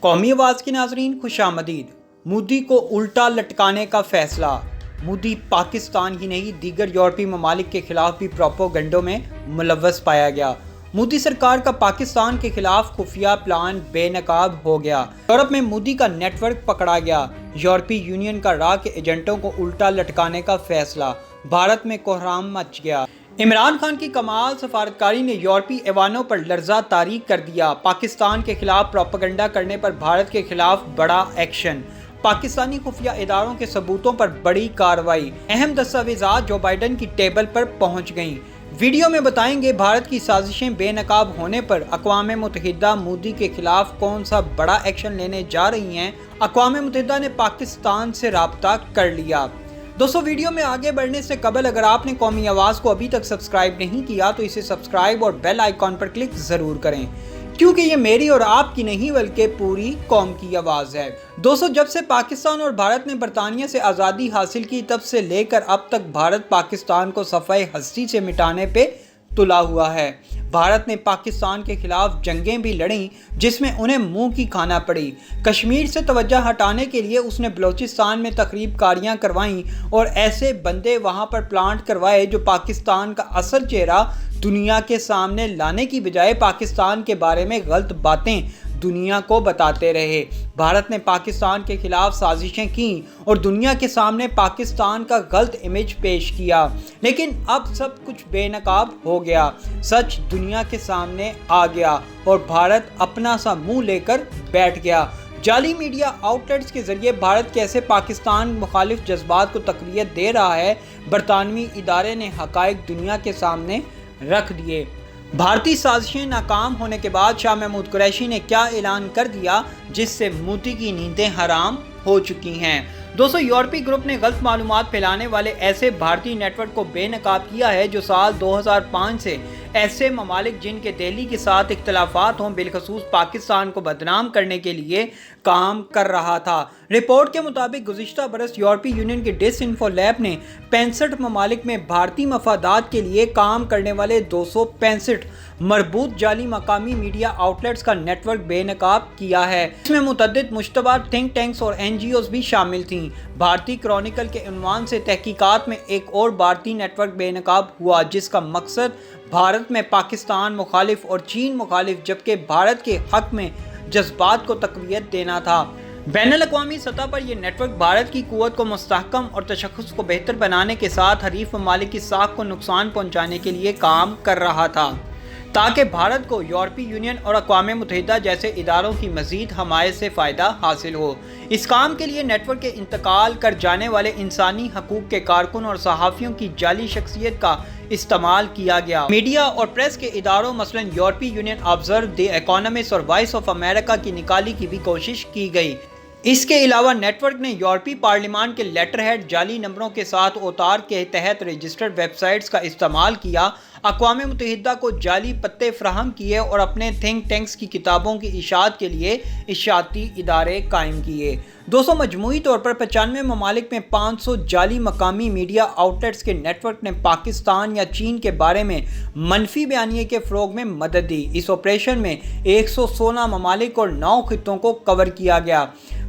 قومی آواز کے ناظرین خوش آمدید۔ مودی کو الٹا لٹکانے کا فیصلہ۔ مودی پاکستان ہی نہیں دیگر یورپی ممالک کے خلاف بھی پروپیگنڈوں میں ملوث پایا گیا۔ مودی سرکار کا پاکستان کے خلاف خفیہ پلان بے نقاب ہو گیا۔ یورپ میں مودی کا نیٹ ورک پکڑا گیا۔ یورپی یونین کا راہ کے ایجنٹوں کو الٹا لٹکانے کا فیصلہ۔ بھارت میں کوہرام مچ گیا۔ عمران خان کی کمال سفارتکاری نے یورپی ایوانوں پر لرزہ طاری کر دیا۔ پاکستان کے خلاف پروپیگنڈا کرنے پر بھارت کے خلاف بڑا ایکشن۔ پاکستانی خفیہ اداروں کے ثبوتوں پر بڑی کارروائی۔ اہم دستاویزات جو بائیڈن کی ٹیبل پر پہنچ گئیں۔ ویڈیو میں بتائیں گے بھارت کی سازشیں بے نقاب ہونے پر اقوام متحدہ مودی کے خلاف کون سا بڑا ایکشن لینے جا رہی ہیں۔ اقوام متحدہ نے پاکستان سے رابطہ کر لیا۔ دوستو ویڈیو میں آگے بڑھنے سے قبل اگر آپ نے قومی آواز کو ابھی تک سبسکرائب نہیں کیا تو اسے سبسکرائب اور بیل آئیکن پر کلک ضرور کریں، کیونکہ یہ میری اور آپ کی نہیں بلکہ پوری قوم کی آواز ہے۔ دوستو جب سے پاکستان اور بھارت نے برطانیہ سے آزادی حاصل کی تب سے لے کر اب تک بھارت پاکستان کو صفحہ ہستی سے مٹانے پہ تلا ہوا ہے۔ بھارت نے پاکستان کے خلاف جنگیں بھی لڑیں جس میں انہیں منہ کی کھانا پڑی۔ کشمیر سے توجہ ہٹانے کے لیے اس نے بلوچستان میں تخریب کاریاں کروائیں اور ایسے بندے وہاں پر پلانٹ کروائے جو پاکستان کا اصل چہرہ دنیا کے سامنے لانے کی بجائے پاکستان کے بارے میں غلط باتیں دنیا کو بتاتے رہے۔ بھارت نے پاکستان کے خلاف سازشیں کیں اور دنیا کے سامنے پاکستان کا غلط امیج پیش کیا، لیکن اب سب کچھ بے نقاب ہو گیا۔ سچ دنیا کے سامنے آ گیا اور بھارت اپنا سا منہ لے کر بیٹھ گیا۔ جعلی میڈیا آؤٹلیٹس کے ذریعے بھارت کیسے پاکستان مخالف جذبات کو تقویت دے رہا ہے، برطانوی ادارے نے حقائق دنیا کے سامنے رکھ دیے۔ بھارتی سازشیں ناکام ہونے کے بعد شاہ محمود قریشی نے کیا اعلان کر دیا جس سے مودی کی نیندیں حرام ہو چکی ہیں۔ دوستو یورپی گروپ نے غلط معلومات پھیلانے والے ایسے بھارتی نیٹ ورک کو بے نقاب کیا ہے جو سال 2005 سے ایسے ممالک جن کے دہلی کے ساتھ اختلافات ہوں بالخصوص پاکستان کو بدنام کرنے کے لیے کام کر رہا تھا۔ رپورٹ کے مطابق گزشتہ برس یورپی یونین کے ڈس انفو لیب نے 65 ممالک میں بھارتی مفادات کے لیے کام کرنے والے 265 مربوط جعلی مقامی میڈیا آؤٹلیٹس کا نیٹ ورک بے نقاب کیا ہے۔ اس میں متعدد مشتبہ تھنک ٹینکس اور NGOs بھی شامل تھیں۔ بھارتی کرونیکل کے عنوان سے تحقیقات میں ایک اور بھارتی نیٹ ورک بے نقاب ہوا جس کا مقصد بھارت میں پاکستان مخالف اور چین مخالف جبکہ بھارت کے حق میں جذبات کو تقویت دینا تھا۔ بین الاقوامی سطح پر یہ نیٹ ورک بھارت کی قوت کو مستحکم اور تشخص کو بہتر بنانے کے ساتھ حریف ممالک کی ساکھ کو نقصان پہنچانے کے لیے کام کر رہا تھا تاکہ بھارت کو یورپی یونین اور اقوام متحدہ جیسے اداروں کی مزید حمایت سے فائدہ حاصل ہو۔ اس کام کے لیے نیٹ ورک کے انتقال کر جانے والے انسانی حقوق کے کارکن اور صحافیوں کی جعلی شخصیت کا استعمال کیا گیا۔ میڈیا اور پریس کے اداروں مثلاً یورپی یونین آبزرور، دی اکانومسٹ اور وائس آف امریکہ کی نکالی کی بھی کوشش کی گئی۔ اس کے علاوہ نیٹ ورک نے یورپی پارلیمان کے لیٹر ہیڈ جعلی نمبروں کے ساتھ اوتار کے تحت رجسٹرڈ ویب سائٹس کا استعمال کیا، اقوام متحدہ کو جعلی پتے فراہم کیے اور اپنے تھنک ٹینکس کی کتابوں کی اشاعت کے لیے اشاعتی ادارے قائم کیے۔ دوستو مجموعی طور پر 95 ممالک میں 500 جعلی مقامی میڈیا آؤٹلیٹس کے نیٹ ورک نے پاکستان یا چین کے بارے میں منفی بیانیے کے فروغ میں مدد دی۔ اس آپریشن میں 116 ممالک اور 9 خطوں کو کور کیا گیا۔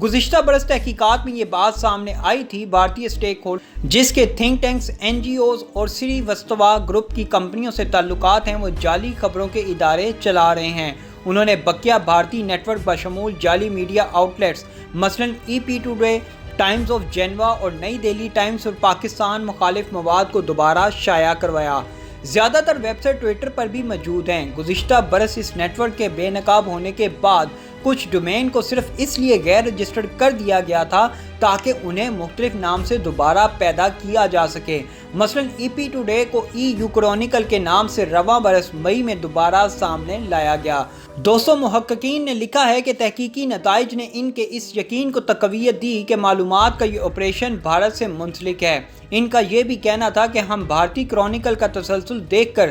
گزشتہ برس تحقیقات میں یہ بات سامنے آئی تھی بھارتی اسٹیک ہولڈر جس کے تھنک ٹینکس، NGOs اور سری وستوا گروپ کی کمپنیوں سے تعلقات ہیں وہ جعلی خبروں کے ادارے چلا رہے ہیں۔ انہوں نے بقیہ بھارتی نیٹ ورک بشمول جعلی میڈیا آؤٹلیٹس مثلاً EP today, Times of Geneva اور نئی دہلی ٹائمز اور پاکستان مخالف مواد کو دوبارہ شائع کروایا۔ زیادہ تر ویب سائٹ ٹویٹر پر بھی موجود ہیں۔ گزشتہ برس اس نیٹ ورک کے بے نقاب ہونے کے بعد کچھ ڈومین کو صرف اس لیے غیر رجسٹرڈ کر دیا گیا تھا تاکہ انہیں مختلف نام سے دوبارہ پیدا کیا جا سکے۔ مثلاً EP ٹوڈے کو EU کرونیکل کے نام سے رواں برس مئی میں دوبارہ سامنے لایا گیا۔ دوستو محققین نے لکھا ہے کہ تحقیقی نتائج نے ان کے اس یقین کو تقویت دی کہ معلومات کا یہ آپریشن بھارت سے منسلک ہے۔ ان کا یہ بھی کہنا تھا کہ ہم بھارتی کرونیکل کا تسلسل دیکھ کر